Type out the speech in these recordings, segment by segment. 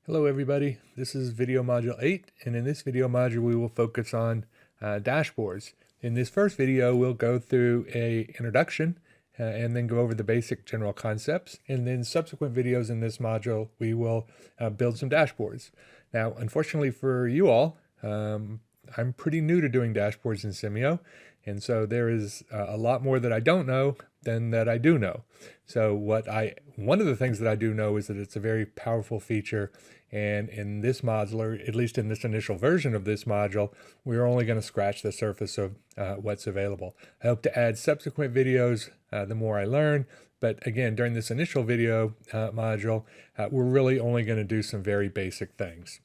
Hello everybody, this is video module 8, and in this video module we will focus on dashboards. In this first video we'll go through a introduction and then go over the basic general concepts, and then subsequent videos in this module we will build some dashboards. Now unfortunately for you all, I'm pretty new to doing dashboards in Simio, and so there is a lot more that I don't know than that I do know. So one of the things that I do know is that it's a very powerful feature, and in this module, or at least in this initial version of this module, we're only going to scratch the surface of what's available. I hope to add subsequent videos the more I learn, but again, during this initial video module, we're really only going to do some very basic things.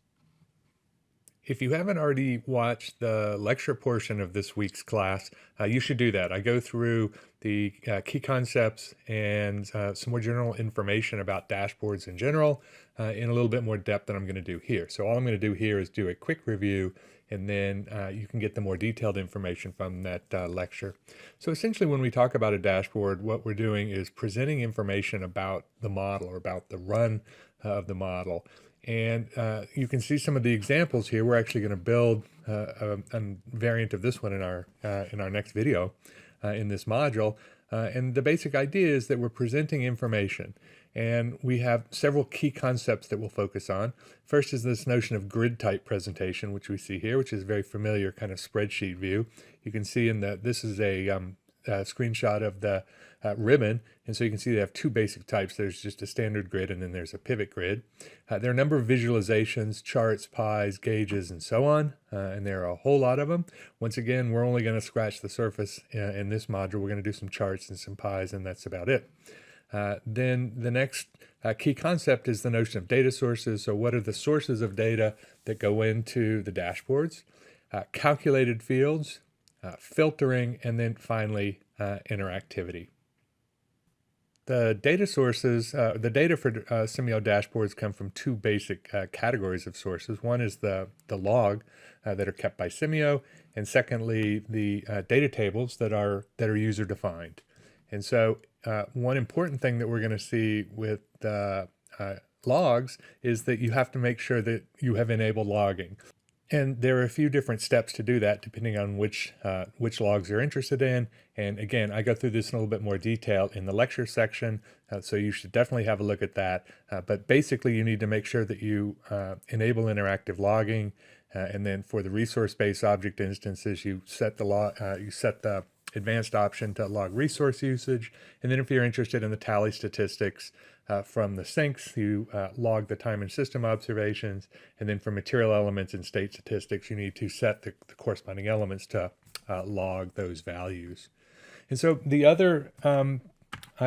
If you haven't already watched the lecture portion of this week's class, you should do that. I go through the key concepts and some more general information about dashboards in general in a little bit more depth than I'm going to do here. So all I'm going to do here is do a quick review, and then you can get the more detailed information from that lecture. So essentially when we talk about a dashboard, what we're doing is presenting information about the model or about the run of the model. And you can see some of the examples here. We're actually going to build a variant of this one in our next video in this module. And the basic idea is that we're presenting information, and we have several key concepts that we'll focus on. First is this notion of grid type presentation, which we see here, which is a very familiar kind of spreadsheet view. You can see in that this is a screenshot of the ribbon, and so you can see they have two basic types. There's just a standard grid, and then there's a pivot grid. There are a number of visualizations, charts, pies, gauges, and so on, and there are a whole lot of them. Once again, we're only going to scratch the surface in this module. We're going to do some charts and some pies, and that's about it. Then the next key concept is the notion of data sources. So what are the sources of data that go into the dashboards? Calculated fields, filtering, and then finally interactivity. The data sources, the data for Simio dashboards come from two basic categories of sources. One is the log that are kept by Simio, and secondly, the data tables that are user defined. And so one important thing that we're going to see with logs is that you have to make sure that you have enabled logging. And there are a few different steps to do that depending on which logs you're interested in. And again, I go through this in a little bit more detail in the lecture section, so you should definitely have a look at that. But basically, you need to make sure that you enable interactive logging, and then for the resource-based object instances, you set the advanced option to log resource usage. And then if you're interested in the tally statistics from the sinks, you log the time and system observations. And then for material elements and state statistics, you need to set the corresponding elements to log those values. And so the other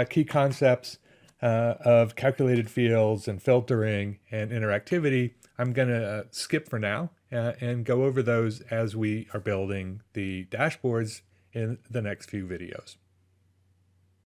key concepts of calculated fields and filtering and interactivity, I'm going to skip for now and go over those as we are building the dashboards in the next few videos.